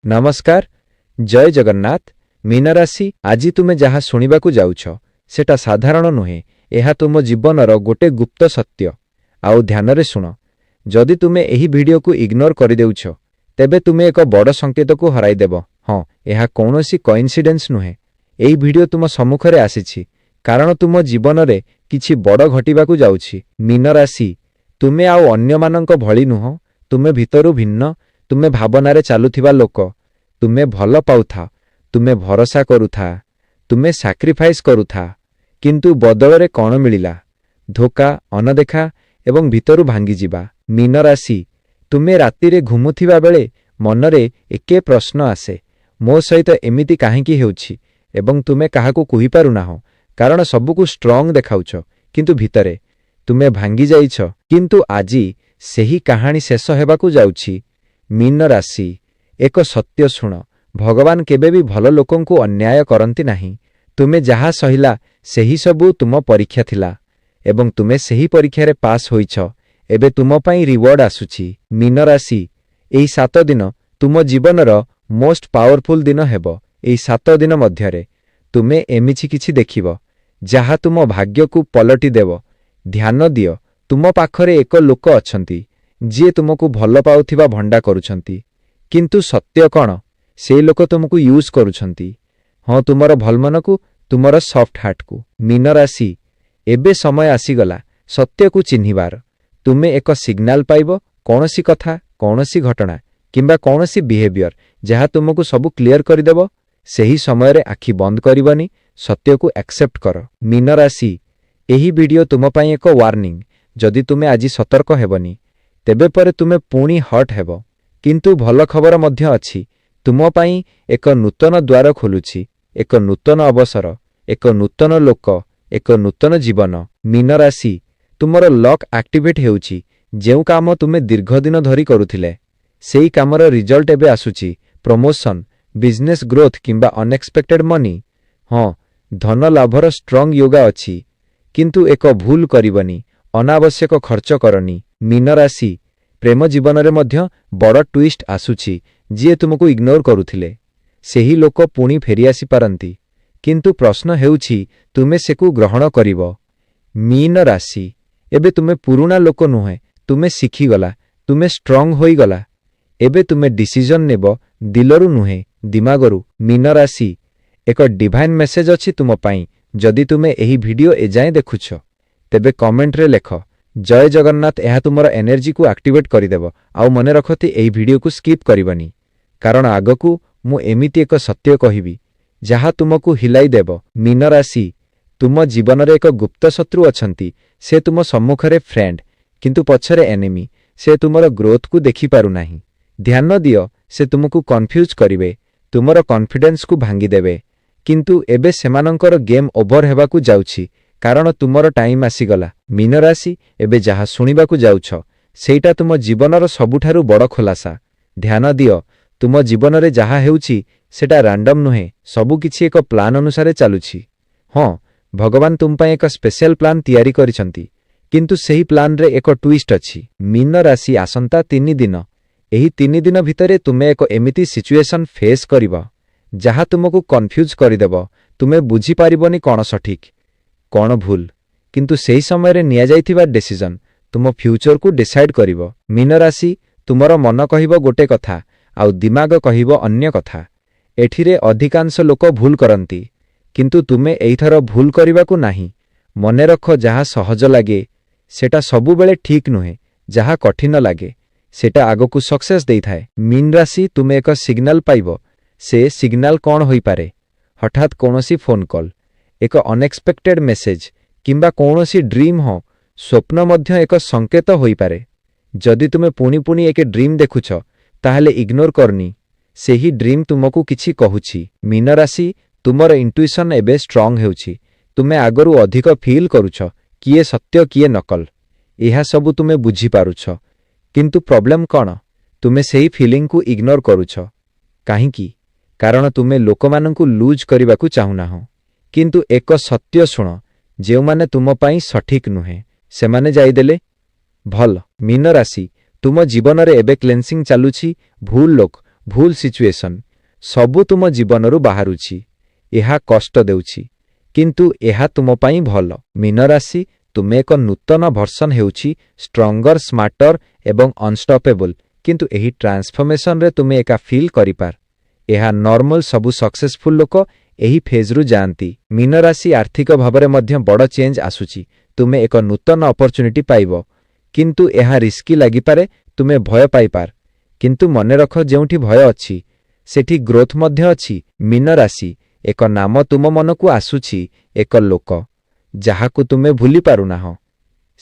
नमस्कार जय जगन्नाथ मीन राशि आज तुमे जहाँ शुणिबाकु जाउछ सेटा साधारण नुहे एहा तुम जीवनर गोटे गुप्त सत्य। आउ ध्यान रे शुण जदि तुमे एही वीडियो को इग्नोर कर देउछ तेबे तुमे एक बड़ संकेत को हराई देब। हाँ एहा कौनसी कोइंसिडेंस नुहे। एही वीडियो तुम सम्मुखरे आसीछि कारण तुम जीवन रे किछि बड़ घटिबाकु जाउछि। मीन राशि तुमे आउ अन्य मानंक भଳି नुह। तुमे भितरु भिन्न तुमे भावनारे चालुथिबा लोक। तुमे भल पाउथा तुमे भरोसा करुथा तुमे सैक्रिफाइस करुथा किंतु बदलरे कौन मिलिला धोखा अनदेखा एवं भितरु भांगी जिबा। मीन राशि तुमे रातिरे घुमुथिबा बेले मनरे एके प्रश्न आसे मो सहित एमिति काहेकि हेउछि एवं तुमे काहाकु कहि पारु नाहो कारण सबुकु स्ट्रांग देखाउछ किंतु भितरे तुमे भांगी जाइछ। किंतु आजी सेही कहानी शेष हेबाकु जाउछि। मीन राशि एक सत्य शुण भगवान केबे भी भल लोकंकु अन्याय करंती नाही। तुमे जहा सहिला सेही सबु तुम परीक्षा थिला एवं तुमे सेही परीक्षा रे पास होइछ। एबे तुम पई रिवॉर्ड आसुछि। मीन राशि एही 7 दिन तुम जीवनर मोस्ट पावरफुल दिन हेबो। एही 7 दिन मध्यरे तुमे एमिछि किछि देखिबो जहा तुम भाग्य को पलटि देव। ध्यान दियो तुम पाखरे एक लोक अछंती जे तुमको भल पाउथिबा भंडा करूछंती किंतु सत्य कौन से लोक तुमको यूज करूछंती। हाँ तुमर भल मन को तुमर सॉफ्ट हार्ट को। मीन राशि एबे समय आसीगला सत्य को चिन्हिबार। तुमे एक सिग्नाल पाइबो कौनसी कथा कौनसी घटना किंबा कौनसी बिहेवियर जहा तुमको सब क्लियर करदेव। सेही समय रे आखि बंद करबनी सत्य को एक्सेप्ट कर। मीन राशि एही वीडियो तुम पई एक वार्निंग जदि तुमे आज सतर्क हेबनी तेबे परे तुमे पुणी हट हेबो। किंतु भल खबर मध्य अछि तुम पई एक नूतन द्वार खोलुछि एक नूतन अवसर एक नूतन लोक एक नूतन जीवन। मीन राशि तुमर लक एक्टिवेट हेउछि जेउ काम तुमे दीर्घ दिन धरी करुथिले सेही कामर रिजल्ट एबे आसुछि। प्रमोशन बिजनेस ग्रोथ किंबा अनएक्सपेक्टेड मनी। हाँ धन लाभर स्ट्रांग योगा अछि किंतु एक भूल करिवनी अनावश्यक खर्च करनी। मीन राशि प्रेम जीवन रे मध्य बड़ ट्विस्ट आसुछि जे तुमको इग्नोर करुथिले सेही लोक पुणी फेरी आसी पारंती किंतु प्रश्न हेउछि तुमे सेकु ग्रहण करिवो। मीन राशि एबे तुमे पुरुणा लोक नुहे तुमे शिखी गला तुमे स्ट्रांग होई गला एबे तुमे डिसीजन नेबो दिलरु नुहे दिमागरु। मीन राशि एक डिवाइन मेसेज अछि तुम पई जदि तुमे एही वीडियो एजाए देखुछ तेबे कमेंट रे लेख जय जगन्नाथ। एहा तुमर एनर्जी को एक्टिवेट करिदेव। आउ मने रखति एही वीडियो को स्किप करिवनी कारण आगकू मु एमिति एक सत्य कहिबी जहा तुमको हिलाई देव। मीन राशि तुम जीवन रे एक गुप्त शत्रु अछंती से तुम सम्मुखरे फ्रेंड किंतु पछरे एनिमी से तुमर ग्रोथ को देखि पारु नाही। ध्यान दियो से तुमको कंफ्यूज करिवे तुमर कॉन्फिडेंस को भांगी देवे किंतु एबे सेमानंकर गेम ओवर हेबाकू जाउछि कारण तुमर टाइम आसीगला। मीन राशि एबे जहा शुणिबाकू जाउछ सेटा तुम जीवनर सबुठारु बड़ खोलासा। ध्यान दियो तुम जीवन रे जहा हेउछि सेटा रैंडम नुहे सबु किछि एक प्लान अनुसारे चालुछि। हाँ भगवान तुम पई एक स्पेशल प्लान तैयारी करिसंती किंतु सेही प्लान रे एक ट्विस्ट अछि। मीन राशि आसंता 3 दिन एही 3 दिन भितरे तुमे एक एमिति सिचुएशन फेस करिवो जहा तुमको कंफ्यूज करिदेव। तुमे बुझी पारिबनी कौन सठिक कौन भूल किंतु सेही समय रे निया जाइथिबा डिसीजन तुम फ्यूचर को डिसाइड करिवो। मीन राशि तुमर मन कहिबो गोटे कथा आउ दिमाग कहिबो अन्य कथा। एठिरे अधिकांश लोक भूल करंती किंतु तुमे एइथर भूल करिबाकू नाही। मने रख जहा सहज लागे सेटा सबु बेले ठीक नुहे जहा कठिन लागे सेटा आगकू सक्सेस देइथाय। मीन राशि तुमे एक सिग्नल पाइबो से सिग्नल कौन होई पारे हठात कौनसी फोन कॉल एक अनएक्सपेक्टेड मेसेज किंबा कौनसी ड्रीम हो स्वप्न मध्य एक संकेत होई पारे। जदि तुमे पुणी पुणी एक ड्रीम देखुछ ताहले इग्नोर करनी सेही ड्रीम तुमको किछि कहुछि। मीन राशि तुमर इंट्यूशन एबे स्ट्रांग हेउछि तुमे आगरु अधिक फील करूछ किए सत्य किए नकल एहा सबु तुमे बुझी पारुछ किंतु प्रॉब्लम कौन तुमे सेही फीलिंग को इग्नोर करूछ काहींकी कारण तुमे लोकमानंकु लूज करिबाकू चाहुना हो। किंतु एक सत्य शुण जेउ माने तुम पई सठिक नुहे सेमाने जाइदेले भल। मीन राशि तुम जीवन रे एबे क्लेंसिंग चालुछि भूल लोक ଭୁଲ ସିଚୁଏସନ୍ ସବୁ ତୁମ ଜୀବନରୁ ବାହାରୁଛି। ଏହା କଷ୍ଟ ଦେଉଛି, କିନ୍ତୁ ଏହା ତୁମ ପାଇଁ ଭଲ। ମୀନ ରାଶି, ତୁମେ ଏକ ନୂତନ ଭର୍ସନ୍ ହେଉଛି ଷ୍ଟ୍ରଙ୍ଗର, ସ୍ମାର୍ଟର ଏବଂ ଅନଷ୍ଟପେବଲ୍। କିନ୍ତୁ ଏହି ଟ୍ରାନ୍ସଫର୍ମେସନରେ ତୁମେ ଏକା ଫିଲ୍ କରିପାର। ଏହା ନର୍ମାଲ, ସବୁ ସକ୍ସେସଫୁଲ ଲୋକ ଏହି ଫେଜ୍ରୁ ଯାଆନ୍ତି। ମୀନ ରାଶି, ଆର୍ଥିକ ଭାବରେ ମଧ୍ୟ ବଡ଼ ଚେଞ୍ଜ ଆସୁଛି। ତୁମେ ଏକ ନୂତନ ଅପରଚ୍ୟୁନିଟି ପାଇବ, କିନ୍ତୁ ଏହା ରିସ୍କି ଲାଗିପାରେ। ତୁମେ ଭୟ ପାଇପାର, କିନ୍ତୁ ମନେ ରଖ, ଯେଉଁଠି ଭୟ ଅଛି ସେଠି ଗ୍ରୋଥ ମଧ୍ୟ ଅଛି। ମୀନ ରାଶି, ଏକ ନାମ ତୁମ ମନକୁ ଆସୁଛି, ଏକ ଲୋକ ଯାହାକୁ ତୁମେ ଭୁଲି ପାରୁନାହଁ।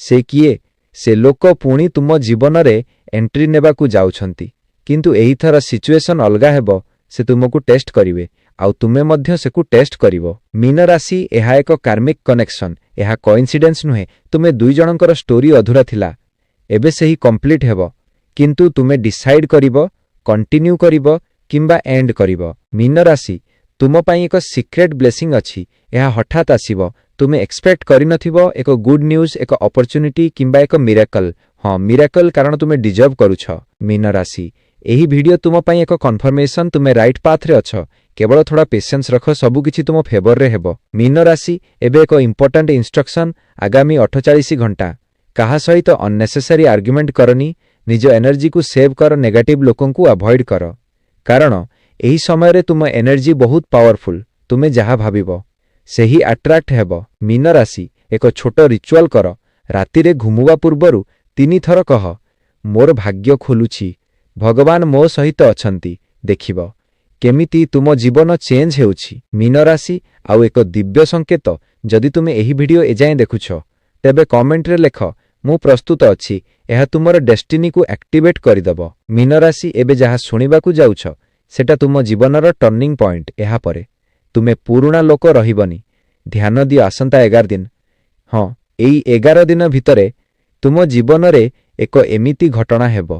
ସେ କିଏ? ସେ ଲୋକ ପୁଣି ତୁମ ଜୀବନରେ ଏଣ୍ଟ୍ରି ନେବାକୁ ଯାଉଛନ୍ତି, କିନ୍ତୁ ଏହିଥର ସିଚୁଏସନ୍ ଅଲଗା ହେବ। ସେ ତୁମକୁ ଟେଷ୍ଟ କରିବେ, ଆଉ ତୁମେ ମଧ୍ୟ ସେକୁ ଟେଷ୍ଟ କରିବ। ମୀନ ରାଶି, ଏହା ଏକ କାର୍ମିକ କନେକ୍ସନ୍। ଏହା କୋଇନ୍ସିଡେନ୍ସ ନୁହେଁ। ତୁମେ ଦୁଇ ଜଣଙ୍କର ଷ୍ଟୋରି ଅଧୁରା ଥିଲା, ଏବେ ସେହି କମ୍ପ୍ଲିଟ୍ ହେବ। କିନ୍ତୁ ତୁମେ ଡିସାଇଡ୍ କରିବ କଣ୍ଟିନ୍ୟୁ କରିବ କିମ୍ବା ଏଣ୍ଡ କରିବ। ମୀନ ରାଶି, ତୁମ ପାଇଁ ଏକ ସିକ୍ରେଟ୍ ବ୍ଲେସିଂ ଅଛି। ଏହା ହଠାତ୍ ଆସିବ, ତୁମେ ଏକ୍ସପେକ୍ଟ କରିନଥିବ। ଏକ ଗୁଡ୍ ନ୍ୟୁଜ୍, ଏକ ଅପରଚ୍ୟୁନିଟି କିମ୍ବା ଏକ ମିରାକଲ। ହଁ, ମିରାକଲ, କାରଣ ତୁମେ ଡିଜର୍ଭ କରୁଛ। ମୀନ ରାଶି, ଏହି ଭିଡିଓ ତୁମ ପାଇଁ ଏକ କନଫର୍ମେସନ୍। ତୁମେ ରାଇଟ୍ ପାଥରେ ଅଛ। କେବଳ ଥୋଡ଼ା ପେସେନ୍ସ ରଖ, ସବୁକିଛି ତୁମ ଫେଭରରେ ହେବ। ମୀନ ରାଶି, ଏବେ ଏକ ଇମ୍ପୋର୍ଟାଣ୍ଟ ଇନଷ୍ଟ୍ରକ୍ସନ୍। ଆଗାମୀ 48 ଘଣ୍ଟା କାହା ସହିତ ଅନ୍ନେସେସାରୀ ଆର୍ଗୁମେଣ୍ଟ କରନି। ନିଜ ଏନର୍ଜିକୁ ସେଭ୍ କର, ନେଗେଟିଭ୍ ଲୋକଙ୍କୁ ଆଭଏଡ୍ କର, କାରଣ ଏହି ସମୟରେ ତୁମ ଏନର୍ଜି ବହୁତ ପାୱାରଫୁଲ। ତୁମେ ଯାହା ଭାବିବ ସେହି ଆଟ୍ରାକ୍ଟ ହେବ। ମୀନ ରାଶି, ଏକ ଛୋଟ ରିଚୁଆଲ କର। ରାତିରେ ଘୁମୁବା ପୂର୍ବରୁ 3 ଥର କହ, ମୋର ଭାଗ୍ୟ ଖୋଲୁଛି, ଭଗବାନ ମୋ ସହିତ ଅଛନ୍ତି। ଦେଖିବ କେମିତି ତୁମ ଜୀବନ ଚେଞ୍ଜ ହେଉଛି। ମୀନ ରାଶି, ଆଉ ଏକ ଦିବ୍ୟ ସଂକେତ। ଯଦି ତୁମେ ଏହି ଭିଡିଓ ଏଯାଏଁ ଦେଖୁଛ, ତେବେ କମେଣ୍ଟରେ ଲେଖ, ମୁଁ ପ୍ରସ୍ତୁତ ଅଛି। ଏହା ତୁମର ଡେଷ୍ଟିନିକୁ ଆକ୍ଟିଭେଟ୍ କରିଦେବ। ମୀନ ରାଶି, ଏବେ ଯାହା ଶୁଣିବାକୁ ଯାଉଛ ସେଟା ତୁମ ଜୀବନର ଟର୍ଣ୍ଣିଂ ପଏଣ୍ଟ। ଏହାପରେ ତୁମେ ପୁରୁଣା ଲୋକ ରହିବନି। ଧ୍ୟାନ ଦିଅ, ଆସନ୍ତା 11 ଦିନ, ହଁ, ଏଇ 11 ଦିନ ଭିତରେ ତୁମ ଜୀବନରେ ଏକ ଏମିତି ଘଟଣା ହେବ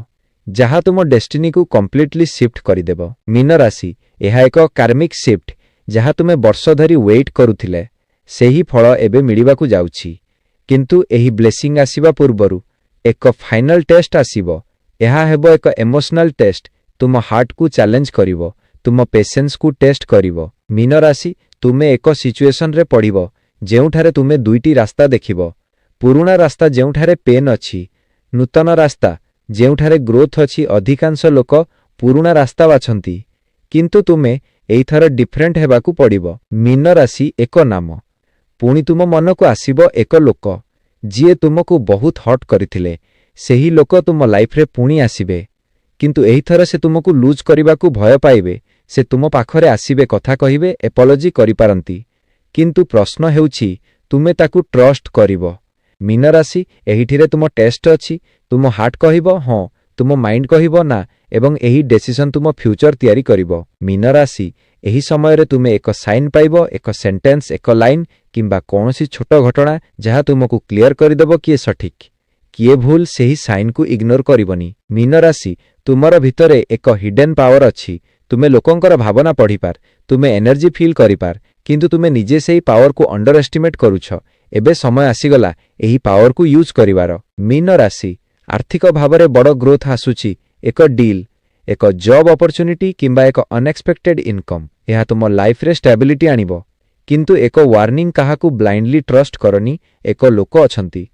ଯାହା ତୁମ ଡେଷ୍ଟିନିକୁ କମ୍ପ୍ଲିଟଲି ସିଫ୍ଟ କରିଦେବ। ମୀନ ରାଶି, ଏହା ଏକ କାର୍ମିକ ସିଫ୍ଟ। ଯାହା ତୁମେ ବର୍ଷ ଧରି ୱେଟ୍ କରୁଥିଲେ, ସେହି ଫଳ ଏବେ ମିଳିବାକୁ ଯାଉଛି। କିନ୍ତୁ ଏହି ବ୍ଲେସିଂ ଆସିବା ପୂର୍ବରୁ ଏକ ଫାଇନାଲ ଟେଷ୍ଟ ଆସିବ। ଏହା ହେବ ଏକ ଇମୋସନାଲ ଟେଷ୍ଟ। ତୁମ ହାର୍ଟକୁ ଚ୍ୟାଲେଞ୍ଜ କରିବ, ତୁମ ପେସେନ୍ସକୁ ଟେଷ୍ଟ କରିବ। ମୀନ ରାଶି, ତୁମେ ଏକ ସିଚୁଏସନରେ ପଡ଼ିବ ଯେଉଁଠାରେ ତୁମେ ଦୁଇଟି ରାସ୍ତା ଦେଖିବ। ପୁରୁଣା ରାସ୍ତା ଯେଉଁଠାରେ ପେନ୍ ଅଛି, ନୂତନ ରାସ୍ତା ଯେଉଁଠାରେ ଗ୍ରୋଥ ଅଛି। ଅଧିକାଂଶ ଲୋକ ପୁରୁଣା ରାସ୍ତା ବାଛନ୍ତି, କିନ୍ତୁ ତୁମେ ଏଇଥର ଡିଫରେଣ୍ଟ ହେବାକୁ ପଡ଼ିବ। ମୀନ ରାଶି, ଏକ ନାମ। ପୁଣି ତୁମ ମନକୁ ଆସିବ ଏକ ଲୋକ ଯିଏ ତୁମକୁ ବହୁତ ହଟ୍ କରିଥିଲେ। ସେହି ଲୋକ ତୁମ ଲାଇଫରେ ପୁଣି ଆସିବେ, କିନ୍ତୁ ଏହିଥର ସେ ତୁମକୁ ଲୁଜ୍ କରିବାକୁ ଭୟ ପାଇବେ। ସେ ତୁମ ପାଖରେ ଆସିବେ, କଥା କହିବେ, ଏପୋଲୋଜି କରିପାରନ୍ତି, କିନ୍ତୁ ପ୍ରଶ୍ନ ହେଉଛି ତୁମେ ତାକୁ ଟ୍ରଷ୍ଟ କରିବ। ମୀନ ରାଶି, ଏହିଠିରେ ତୁମ ଟେଷ୍ଟ ଅଛି। ତୁମ ହାର୍ଟ କହିବ ହଁ, ତୁମ ମାଇଣ୍ଡ କହିବ ନା, ଏବଂ ଏହି ଡେସିସନ୍ ତୁମ ଫ୍ୟୁଚର ତିଆରି କରିବ। ମୀନ ରାଶି, ଏହି ସମୟରେ ତୁମେ ଏକ ସାଇନ୍ ପାଇବ, ଏକ ସେଣ୍ଟେନ୍ସ, ଏକ ଲାଇନ୍ କିମ୍ବା କୌଣସି ଛୋଟ ଘଟଣା ଯାହା ତୁମକୁ କ୍ଲିୟର କରିଦେବ କିଏ ସଠିକ୍ କିଏ ଭୁଲ। ସେହି ସାଇନ୍କୁ ଇଗ୍ନୋର କରିବନି। ମୀନ ରାଶି, ତୁମର ଭିତରେ ଏକ ହିଡେନ୍ ପାୱାର ଅଛି। ତୁମେ ଲୋକଙ୍କର ଭାବନା ପଢ଼ିପାର, ତୁମେ ଏନର୍ଜି ଫିଲ୍ କରିପାର, କିନ୍ତୁ ତୁମେ ନିଜେ ସେହି ପାୱାରକୁ ଅଣ୍ଡର ଏଷ୍ଟିମେଟ୍ କରୁଛ। ଏବେ ସମୟ ଆସିଗଲା ଏହି ପାୱାରକୁ ୟୁଜ୍ କରିବାର। ମୀନ ରାଶି, ଆର୍ଥିକ ଭାବରେ ବଡ଼ ଗ୍ରୋଥ ଆସୁଛି। ଏକ ଡିଲ୍, ଏକ ଜବ୍ ଅପରଚ୍ୟୁନିଟି କିମ୍ବା ଏକ ଅନଏକ୍ସପେକ୍ଟେଡ୍ ଇନକମ୍। ଏହା ତୁମ ଲାଇଫରେ ଷ୍ଟାବିଲିଟି ଆଣିବ। କିନ୍ତୁ ଏକ ୱାର୍ଣ୍ଣିଂ, କାହାକୁ ବ୍ଲାଇଣ୍ଡଲି ଟ୍ରଷ୍ଟ କରନି। ଏକ ଲୋକ ଅଛନ୍ତି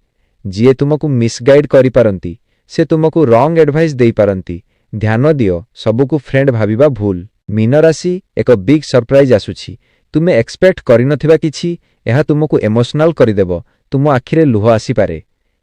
ଯିଏ ତୁମକୁ ମିସଗାଇଡ୍ କରିପାରନ୍ତି। ସେ ତୁମକୁ ରଙ୍ଗ ଆଡଭାଇସ୍ ଦେଇପାରନ୍ତି। ଧ୍ୟାନ ଦିଅ, ସବୁକୁ ଫ୍ରେଣ୍ଡ ଭାବିବା ଭୁଲ। ମୀନ ରାଶି, ଏକ ବିଗ୍ ସରପ୍ରାଇଜ୍ ଆସୁଛି। ତୁମେ ଏକ୍ସପେକ୍ଟ କରିନଥିବା କିଛି। ଏହା ତୁମକୁ ଇମୋସନାଲ କରିଦେବ। ତୁମ ଆଖିରେ ଲୁହ ଆସିପାରେ,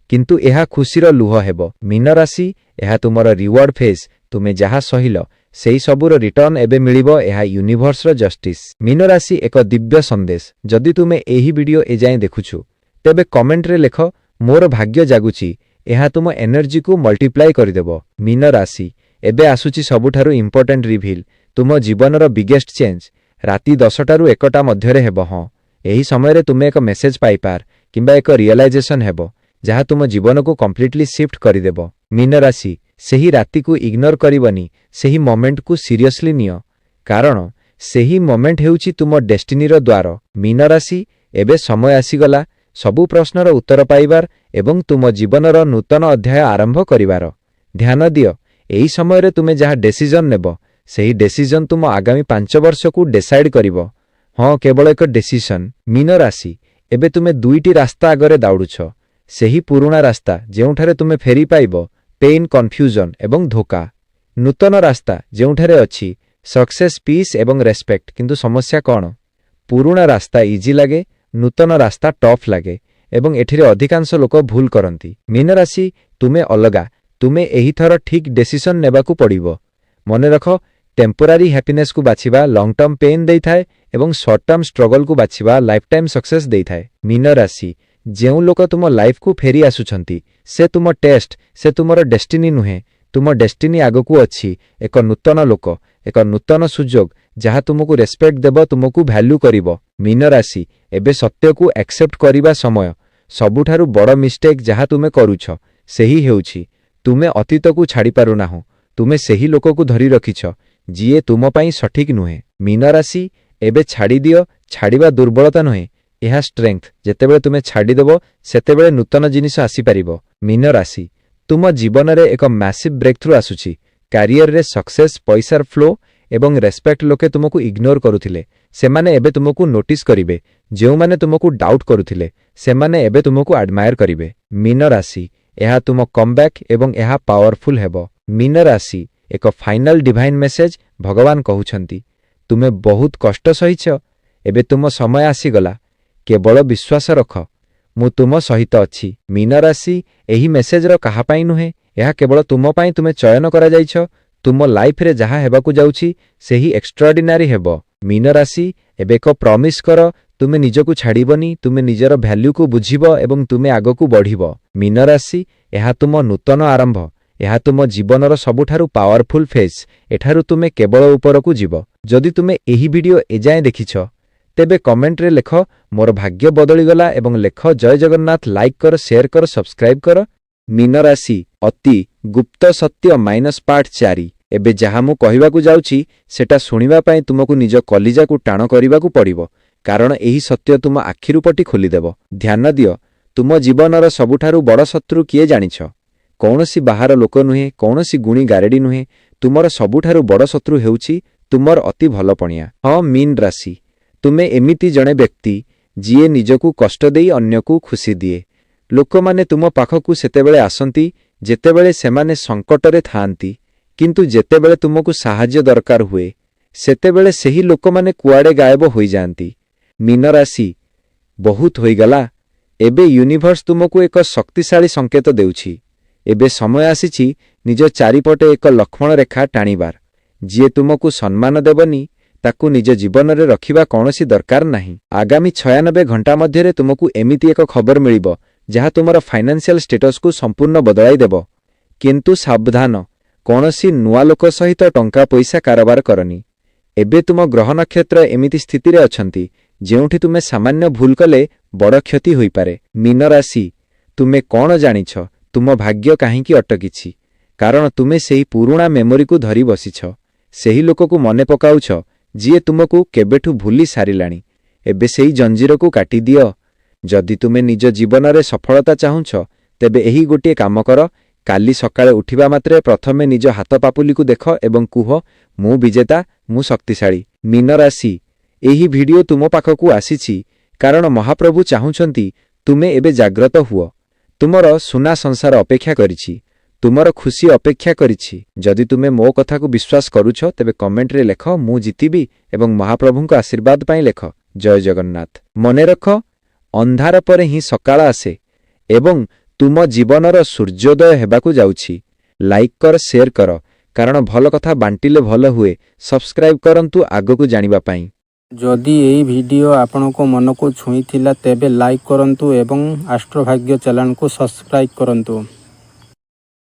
କିନ୍ତୁ ଏହା ଖୁସିର ଲୁହ ହେବ। ମୀନ ରାଶି, ଏହା ତୁମର ରିୱାର୍ଡ ଫେଜ୍। ତୁମେ ଯାହା ସହିଲ ସେହି ସବୁର ରିଟର୍ଣ୍ଣ ଏବେ ମିଳିବ। ଏହା ୟୁନିଭର୍ସର ଜଷ୍ଟିସ୍। ମୀନ ରାଶି, ଏକ ଦିବ୍ୟ ସନ୍ଦେଶ। ଯଦି ତୁମେ ଏହି ଭିଡିଓ ଏଯାଏଁ ଦେଖୁଛୁ, ତେବେ କମେଣ୍ଟରେ ଲେଖ, ମୋର ଭାଗ୍ୟ ଜାଗୁଛି। ଏହା ତୁମ ଏନର୍ଜିକୁ ମଲ୍ଟିପ୍ଲାଏ କରିଦେବ। ମୀନ ରାଶି, ଏବେ ଆସୁଛି ସବୁଠାରୁ ଇମ୍ପୋର୍ଟାଣ୍ଟ ରିଭିଲ୍, ତୁମ ଜୀବନର ବିଗେଷ୍ଟ ଚେଞ୍ଜ। ରାତି 10ଟାରୁ 1ଟା ମଧ୍ୟରେ ହେବ। ହଁ, ଏହି ସମୟରେ ତୁମେ ଏକ ମେସେଜ ପାଇପାର କିମ୍ବା ଏକ ରିଅଲାଇଜେସନ୍ ହେବ ଯାହା ତୁମ ଜୀବନକୁ କମ୍ପ୍ଲିଟଲି ସିଫ୍ଟ କରିଦେବ। ମୀନ ରାଶି, ସେହି ରାତିକୁ ଇଗ୍ନୋର କରିବନି। ସେହି ମୋମେଣ୍ଟକୁ ସିରିୟସଲି ନିଅ, କାରଣ ସେହି ମୋମେଣ୍ଟ ହେଉଛି ତୁମ ଡେଷ୍ଟିନିର ଦ୍ୱାର। ମୀନ ରାଶି, ଏବେ ସମୟ ଆସିଗଲା ସବୁ ପ୍ରଶ୍ନର ଉତ୍ତର ପାଇବାର ଏବଂ ତୁମ ଜୀବନର ନୂତନ ଅଧ୍ୟାୟ ଆରମ୍ଭ କରିବାର। ଧ୍ୟାନ ଦିଅ, ଏହି ସମୟରେ ତୁମେ ଯାହା ଡେସିଜନ୍ ନେବ ସେହି ଡେସିଜନ୍ ତୁମ ଆଗାମୀ 5 ବର୍ଷକୁ ଡିସାଇଡ୍ କରିବ। ହଁ, କେବଳ ଏକ ଡେସିସନ୍। ମୀନ ରାଶି, ଏବେ ତୁମେ ଦୁଇଟି ରାସ୍ତା ଆଗରେ ଦୌଡୁଛ। ସେହି ପୁରୁଣା ରାସ୍ତା ଯେଉଁଠାରେ ତୁମେ ଫେରି ପାଇବ ପେନ୍, କନଫ୍ୟୁଜନ୍ ଏବଂ ଧୋକା। ନୂତନ ରାସ୍ତା ଯେଉଁଠାରେ ଅଛି ସକ୍ସେସ୍, ପିସ୍ ଏବଂ ରେସ୍ପେକ୍ଟ। କିନ୍ତୁ ସମସ୍ୟା କ'ଣ? ପୁରୁଣା ରାସ୍ତା ଇଜି ଲାଗେ, ନୂତନ ରାସ୍ତା ଟଫ୍ ଲାଗେ ଏବଂ ଏଠିରେ ଅଧିକାଂଶ ଲୋକ ଭୁଲ କରନ୍ତି। ମୀନ ରାଶି, ତୁମେ ଅଲଗା। ତୁମେ ଏହିଥର ଠିକ୍ ଡେସିସନ୍ ନେବାକୁ ପଡ଼ିବ। ମନେ ରଖ, ଟେମ୍ପୋରାରୀ ହ୍ୟାପିନେସ୍କୁ ବାଛିବା ଲଙ୍ଗ୍ ଟର୍ମ ପେନ୍ ଦେଇଥାଏ ଏବଂ ସର୍ଟ ଟର୍ମ ଷ୍ଟ୍ରଗଲକୁ ବାଛିବା ଲାଇଫ୍ ଟାଇମ୍ ସକ୍ସେସ୍ ଦେଇଥାଏ। ମୀନ ରାଶି, ଯେଉଁ ଲୋକ ତୁମ ଲାଇଫ୍କୁ ଫେରି ଆସୁଛନ୍ତି ସେ ତୁମ ଟେଷ୍ଟ, ସେ ତୁମର ଡେଷ୍ଟିନି ନୁହେଁ। ତୁମ ଡେଷ୍ଟିନି ଆଗକୁ ଅଛି। ଏକ ନୂତନ ଲୋକ, ଏକ ନୂତନ ସୁଯୋଗ ଯାହା ତୁମକୁ ରେସ୍ପେକ୍ଟ ଦେବ, ତୁମକୁ ଭ୍ୟାଲ୍ୟୁ କରିବ। ମୀନ ରାଶି, ଏବେ ସତ୍ୟକୁ ଆକ୍ସେପ୍ଟ କରିବା ସମୟ। ସବୁଠାରୁ ବଡ଼ ମିଷ୍ଟେକ୍ ଯାହା ତୁମେ କରୁଛ ସେହି ହେଉଛି ତୁମେ ଅତୀତକୁ ଛାଡ଼ିପାରୁନାହଁ। ତୁମେ ସେହି ଲୋକକୁ ଧରି ରଖିଛ ଯିଏ ତୁମ ପାଇଁ ସଠିକ୍ ନୁହେଁ। ମୀନ ରାଶି, ଏବେ ଛାଡ଼ିଦିଅ। ଛାଡ଼ିବା ଦୁର୍ବଳତା ନୁହେଁ, ଏହା ଷ୍ଟ୍ରେଙ୍ଗଥ୍। ଯେତେବେଳେ ତୁମେ ଛାଡ଼ିଦେବ ସେତେବେଳେ ନୂତନ ଜିନିଷ ଆସିପାରିବ। ମୀନ ରାଶି, ତୁମ ଜୀବନରେ ଏକ ମ୍ୟାସିଭ୍ ବ୍ରେକ୍ଥ୍ରୁ ଆସୁଛି। କ୍ୟାରିୟରରେ ସକ୍ସେସ୍, ପଇସାର ଫ୍ଲୋ ଏବଂ ରେସ୍ପେକ୍ଟ। ଲୋକେ ତୁମକୁ ଇଗ୍ନୋର କରୁଥିଲେ, ସେମାନେ ଏବେ ତୁମକୁ ନୋଟିସ୍ କରିବେ। ଯେଉଁମାନେ ତୁମକୁ ଡାଉଟ୍ କରୁଥିଲେ ସେମାନେ ଏବେ ତୁମକୁ ଆଡମାୟାର କରିବେ। ମୀନ ରାଶି, ଏହା ତୁମ କମ୍ବ୍ୟାକ୍ ଏବଂ ଏହା ପାୱାରଫୁଲ୍ ହେବ। ମୀନ ରାଶି, ଏକ ଫାଇନାଲ ଡିଭାଇନ୍ ମେସେଜ୍। ଭଗବାନ କହୁଛନ୍ତି ତୁମେ ବହୁତ କଷ୍ଟ ସହିଛ, ଏବେ ତୁମ ସମୟ ଆସିଗଲା। କେବଳ ବିଶ୍ୱାସ ରଖ, ମୁଁ ତୁମ ସହିତ ଅଛି। ମୀନ ରାଶି, ଏହି ମେସେଜର କାହା ପାଇଁ ନୁହେଁ, ଏହା କେବଳ ତୁମ ପାଇଁ। ତୁମେ ଚୟନ କରାଯାଇଛ। ତୁମ ଲାଇଫରେ ଯାହା ହେବାକୁ ଯାଉଛି ସେହି ଏକ୍ସଟ୍ରାଅର୍ଡିନାରୀ ହେବ। ମୀନ ରାଶି, ଏବେ ଏକ ପ୍ରମିସ୍ କର, ତୁମେ ନିଜକୁ ଛାଡ଼ିବନି। ତୁମେ ନିଜର ଭ୍ୟାଲ୍ୟୁକୁ ବୁଝିବ ଏବଂ ତୁମେ ଆଗକୁ ବଢ଼ିବ। ମୀନ ରାଶି, ଏହା ତୁମ ନୂତନ ଆରମ୍ଭ। ଏହା ତୁମ ଜୀବନର ସବୁଠାରୁ ପାୱାରଫୁଲ୍ ଫେଜ୍। ଏଠାରୁ ତୁମେ କେବଳ ଉପରକୁ ଯିବ। ଯଦି ତୁମେ ଏହି ଭିଡିଓ ଏଯାଏଁ ଦେଖିଛ ତେବେ କମେଣ୍ଟରେ ଲେଖ ମୋର ଭାଗ୍ୟ ବଦଳିଗଲା ଏବଂ ଲେଖ ଜୟ ଜଗନ୍ନାଥ। ଲାଇକ୍ କର, ସେୟାର କର, ସବସ୍କ୍ରାଇବ୍ କର। ମୀନ ରାଶି, ଅତି ଗୁପ୍ତ ସତ୍ୟ ପାର୍ଟ 4। ଏବେ ଯାହା ମୁଁ କହିବାକୁ ଯାଉଛି ସେଟା ଶୁଣିବା ପାଇଁ ତୁମକୁ ନିଜ କଲିଜାକୁ ଟାଣ କରିବାକୁ ପଡ଼ିବ, କାରଣ ଏହି ସତ୍ୟ ତୁମ ଆଖିରୁ ପଟି ଖୋଲିଦେବ। ଧ୍ୟାନ ଦିଅ, ତୁମ ଜୀବନର ସବୁଠାରୁ ବଡ଼ ଶତ୍ରୁ କିଏ ଜାଣିଛ? କୌଣସି ବାହାର ଲୋକ ନୁହେଁ, କୌଣସି ଗୁଣି ଗାରେଡ଼ି ନୁହେଁ। ତୁମର ସବୁଠାରୁ ବଡ଼ ଶତ୍ରୁ ହେଉଛି ତୁମର ଅତି ଭଲପଣିଆ। ହଁ ମୀନ ରାଶି, ତୁମେ ଏମିତି ଜଣେ ବ୍ୟକ୍ତି ଯିଏ ନିଜକୁ କଷ୍ଟ ଦେଇ ଅନ୍ୟକୁ ଖୁସି ଦିଏ। ଲୋକମାନେ ତୁମ ପାଖକୁ ସେତେବେଳେ ଆସନ୍ତି ଯେତେବେଳେ ସେମାନେ ସଙ୍କଟରେ ଥାଆନ୍ତି, କିନ୍ତୁ ଯେତେବେଳେ ତୁମକୁ ସାହାଯ୍ୟ ଦରକାର ହୁଏ ସେତେବେଳେ ସେହି ଲୋକମାନେ କୁଆଡ଼େ ଗାୟବ ହୋଇଯାଆନ୍ତି। ମୀନ ରାଶି, ବହୁତ ହୋଇଗଲା। ଏବେ ୟୁନିଭର୍ସ ତୁମକୁ ଏକ ଶକ୍ତିଶାଳୀ ସଂକେତ ଦେଉଛି। ଏବେ ସମୟ ଆସିଛି ନିଜ ଚାରିପଟେ ଏକ ଲକ୍ଷ୍ମଣ ରେଖା ଟାଣିବାର। ଯିଏ ତୁମକୁ ସମ୍ମାନ ଦେବନି ତାକୁ ନିଜ ଜୀବନରେ ରଖିବା କୌଣସି ଦରକାର ନାହିଁ। ଆଗାମୀ 96 ଘଣ୍ଟା ମଧ୍ୟରେ ତୁମକୁ ଏମିତି ଏକ ଖବର ମିଳିବ ଯାହା ତୁମର ଫାଇନାନ୍ସିଆଲ ଷ୍ଟେଟସକୁ ସମ୍ପୂର୍ଣ୍ଣ ବଦଳାଇ ଦେବ। କିନ୍ତୁ ସାବଧାନ, କୌଣସି ନୂଆ ଲୋକ ସହିତ ଟଙ୍କା ପଇସା କାରବାର କରନି। ଏବେ ତୁମ ଗ୍ରହ ନକ୍ଷତ୍ର ଏମିତି ସ୍ଥିତିରେ ଅଛନ୍ତି ଯେଉଁଠି ତୁମେ ସାମାନ୍ୟ ଭୁଲ କଲେ ବଡ଼ କ୍ଷତି ହୋଇପାରେ। ମୀନ ରାଶି, ତୁମେ କ'ଣ ଜାଣିଛ ତୁମ ଭାଗ୍ୟ କାହିଁକି ଅଟକିଛି? କାରଣ ତୁମେ ସେହି ପୁରୁଣା ମେମୋରିକୁ ଧରି ବସିଛ। ସେହି ଲୋକକୁ ମନେ ପକାଉଛ ଯିଏ ତୁମକୁ କେବେଠୁ ଭୁଲି ସାରିଲାଣି। ଏବେ ସେହି ଜଞ୍ଜିରକୁ କାଟିଦିଅ। ଯଦି ତୁମେ ନିଜ ଜୀବନରେ ସଫଳତା ଚାହୁଁଛ ତେବେ ଏହି ଗୋଟିଏ କାମ କର। କାଲି ସକାଳେ ଉଠିବା ମାତ୍ରେ ପ୍ରଥମେ ନିଜ ହାତ ପାପୁଲିକୁ ଦେଖ ଏବଂ କୁହ, ମୁଁ ବିଜେତା, ମୁଁ ଶକ୍ତିଶାଳୀ। ମୀନ ରାଶି, ଏହି ଭିଡିଓ ତୁମ ପାଖକୁ ଆସିଛି କାରଣ ମହାପ୍ରଭୁ ଚାହୁଁଛନ୍ତି ତୁମେ ଏବେ ଜାଗ୍ରତ ହୁଅ। ତୁମର ସୁନା ସଂସାର ଅପେକ୍ଷା କରିଛି, ତୁମର ଖୁସି ଅପେକ୍ଷା କରିଛି। ଯଦି ତୁମେ ମୋ କଥାକୁ ବିଶ୍ୱାସ କରୁଛ ତେବେ କମେଣ୍ଟରେ ଲେଖ ମୁଁ ଜିତିବି ଏବଂ ମହାପ୍ରଭୁଙ୍କ ଆଶୀର୍ବାଦ ପାଇଁ ଲେଖ ଜୟ ଜଗନ୍ନାଥ। ମନେ ରଖ, ଅନ୍ଧାର ପରେ ହିଁ ସକାଳ ଆସେ ଏବଂ ତୁମ ଜୀବନର ସୂର୍ଯ୍ୟୋଦୟ ହେବାକୁ ଯାଉଛି। ଲାଇକ୍ କର, ସେୟାର କର, କାରଣ ଭଲ କଥା ବାଣ୍ଟିଲେ ଭଲ ହୁଏ। ସବସ୍କ୍ରାଇବ୍ କରନ୍ତୁ ଆଗକୁ ଜାଣିବା ପାଇଁ। ଯଦି ଏହି ଭିଡ଼ିଓ ଆପଣଙ୍କ ମନକୁ ଛୁଇଁଥିଲା ତେବେ ଲାଇକ୍ କରନ୍ତୁ ଏବଂ ଆଷ୍ଟ୍ରୋଭାଗ୍ୟ ଚ୍ୟାନେଲକୁ ସବସ୍କ୍ରାଇବ୍ କରନ୍ତୁ।